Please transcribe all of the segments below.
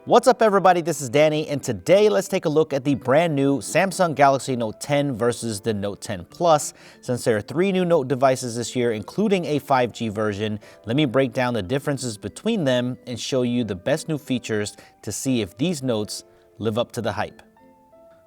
What's up everybody, this is Danny, and today let's take a look at the brand new Samsung Galaxy Note 10 versus the Note 10 Plus. Since there are 3 new Note devices this year, including a 5G version, let me break down the differences between them and show you the best new features to see if these Notes live up to the hype.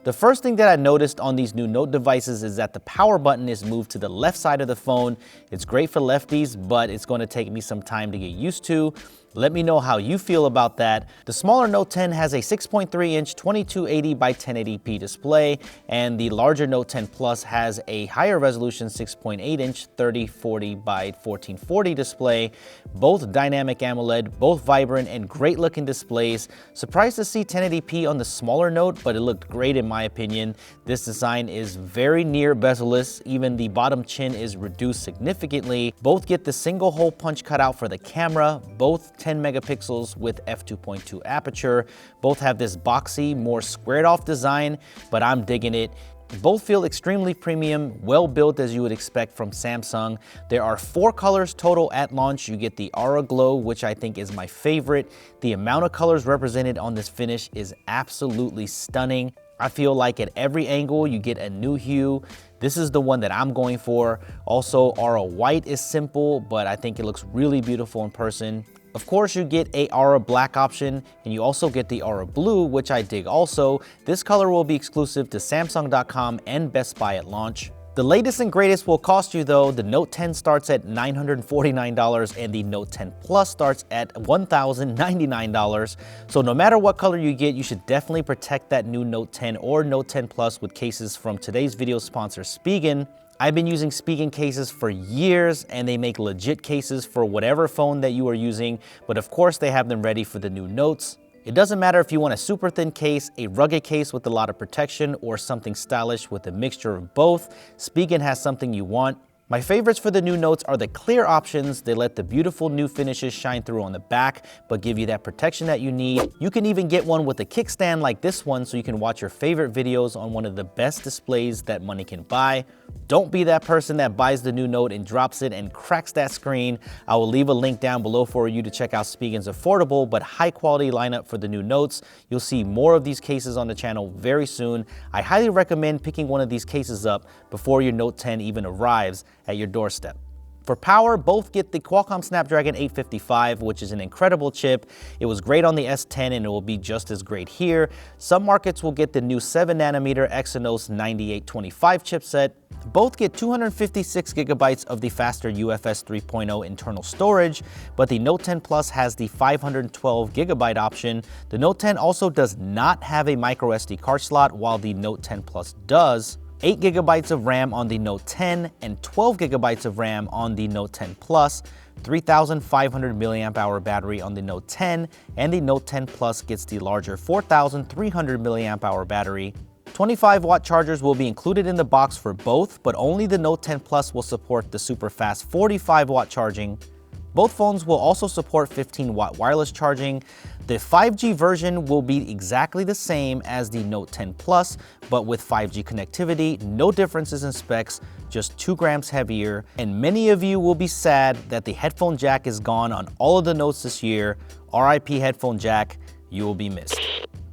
The first thing that I noticed on these new Note devices is that the power button is moved to the left side of the phone. It's great for lefties, but it's going to take me some time to get used to. Let me know how you feel about that. The smaller Note 10 has a 6.3-inch 2280 by 1080p display, and the larger Note 10 Plus has a higher resolution 6.8-inch 3040 by 1440 display. Both dynamic AMOLED, both vibrant and great looking displays. Surprised to see 1080p on the smaller Note, but it looked great in my opinion. This design is very near bezel-less. Even the bottom chin is reduced significantly. Both get the single hole punch cutout for the camera. Both 10 megapixels with f2.2 aperture. Both have this boxy, more squared off design, but I'm digging it. Both feel extremely premium, well built as you would expect from Samsung. There are 4 colors total at launch. You get the Aura Glow, which I think is my favorite. The amount of colors represented on this finish is absolutely stunning. I feel like at every angle you get a new hue. This is the one that I'm going for. Also, Aura White is simple, but I think it looks really beautiful in person. Of course, you get a Aura Black option, and you also get the Aura Blue, which I dig also. This color will be exclusive to Samsung.com and Best Buy at launch. The latest and greatest will cost you though. The Note 10 starts at $949 and the Note 10 Plus starts at $1,099. So no matter what color you get, you should definitely protect that new Note 10 or Note 10 Plus with cases from today's video sponsor, Spigen. I've been using Spigen Cases for years, and they make legit cases for whatever phone that you are using, but of course they have them ready for the new Notes. It doesn't matter if you want a super thin case, a rugged case with a lot of protection, or something stylish with a mixture of both, Spigen has something you want. My favorites for the new Notes are the clear options. They let the beautiful new finishes shine through on the back, but give you that protection that you need. You can even get one with a kickstand like this one, so you can watch your favorite videos on one of the best displays that money can buy. Don't be that person that buys the new Note and drops it and cracks that screen. I will leave a link down below for you to check out Spigen's affordable but high quality lineup for the new Notes. You'll see more of these cases on the channel very soon. I highly recommend picking one of these cases up before your Note 10 even arrives at your doorstep. For power, both get the Qualcomm Snapdragon 855, which is an incredible chip. It was great on the S10 and it will be just as great here. Some markets will get the new 7nm Exynos 9825 chipset. Both get 256 gigabytes of the faster UFS 3.0 internal storage, but the Note 10 Plus has the 512 gigabyte option. The Note 10 also does not have a micro SD card slot, while the Note 10 Plus does. 8 gigabytes of RAM on the Note 10 and 12 gigabytes of RAM on the Note 10 Plus, 3,500 milliamp hour battery on the Note 10, and the Note 10 Plus gets the larger 4,300 milliamp hour battery. 25-watt chargers will be included in the box for both, but only the Note 10 Plus will support the super fast 45-watt charging. Both phones will also support 15-watt wireless charging. The 5G version will be exactly the same as the Note 10 Plus, but with 5G connectivity, no differences in specs, just 2 grams heavier. And many of you will be sad that the headphone jack is gone on all of the Notes this year. RIP headphone jack, you will be missed.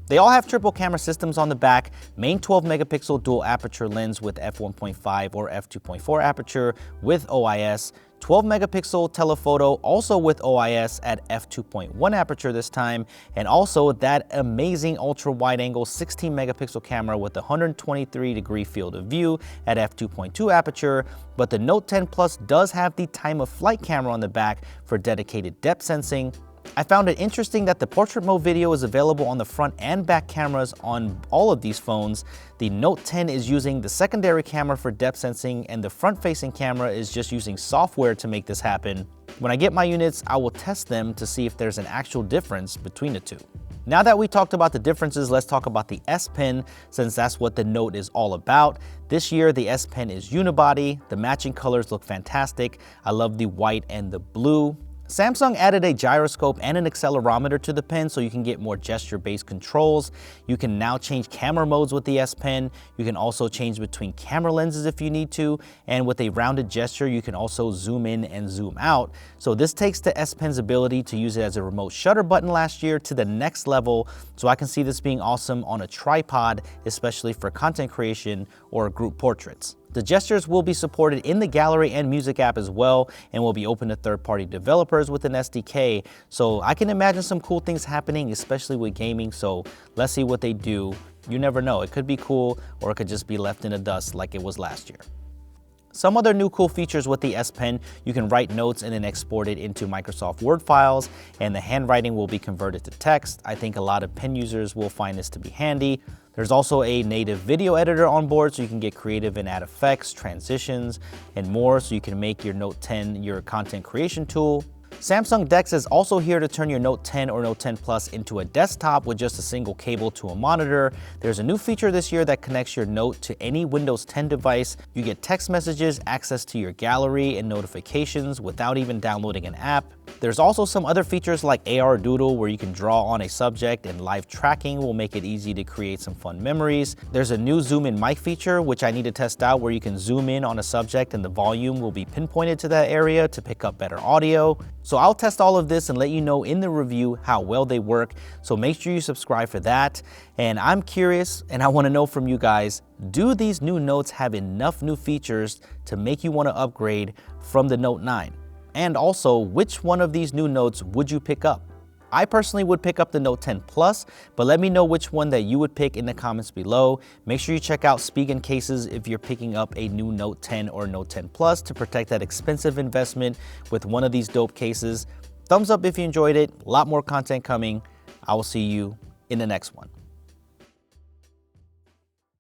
They all have triple camera systems on the back, main 12 megapixel dual aperture lens with f1.5 or f2.4 aperture with OIS, 12 megapixel telephoto also with OIS at f2.1 aperture this time, and also that amazing ultra wide angle 16 megapixel camera with 123 degree field of view at f2.2 aperture. But the Note 10 Plus does have the time of flight camera on the back for dedicated depth sensing. I found it interesting that the portrait mode video is available on the front and back cameras on all of these phones. The Note 10 is using the secondary camera for depth sensing, and the front-facing camera is just using software to make this happen. When I get my units, I will test them to see if there's an actual difference between the two. Now that we talked about the differences, let's talk about the S Pen, since that's what the Note is all about. This year, the S Pen is unibody. The matching colors look fantastic. I love the white and the blue. Samsung added a gyroscope and an accelerometer to the Pen so you can get more gesture-based controls. You can now change camera modes with the S Pen. You can also change between camera lenses if you need to. And with a rounded gesture, you can also zoom in and zoom out. So this takes the S Pen's ability to use it as a remote shutter button last year to the next level. So I can see this being awesome on a tripod, especially for content creation or group portraits. The gestures will be supported in the Gallery and Music app as well, and will be open to third-party developers with an SDK. So I can imagine some cool things happening, especially with gaming. So let's see what they do. You never know. It could be cool, or it could just be left in the dust like it was last year. Some other new cool features with the S Pen: you can write notes and then export it into Microsoft Word files, and the handwriting will be converted to text. I think a lot of pen users will find this to be handy. There's also a native video editor on board, so you can get creative and add effects, transitions, and more, so you can make your Note 10 your content creation tool. Samsung DeX is also here to turn your Note 10 or Note 10 Plus into a desktop with just a single cable to a monitor. There's a new feature this year that connects your Note to any Windows 10 device. You get text messages, access to your gallery, and notifications without even downloading an app. There's also some other features like AR Doodle, where you can draw on a subject, and live tracking will make it easy to create some fun memories. There's a new zoom in mic feature, which I need to test out, where you can zoom in on a subject and the volume will be pinpointed to that area to pick up better audio. So I'll test all of this and let you know in the review how well they work. So make sure you subscribe for that. And I'm curious, and I want to know from you guys, do these new Notes have enough new features to make you want to upgrade from the Note 9? And also, which one of these new Notes would you pick up? I personally would pick up the Note 10 Plus, but let me know which one that you would pick in the comments below. Make sure you check out Spigen Cases if you're picking up a new Note 10 or Note 10 Plus to protect that expensive investment with one of these dope cases. Thumbs up if you enjoyed it. A lot more content coming. I will see you in the next one.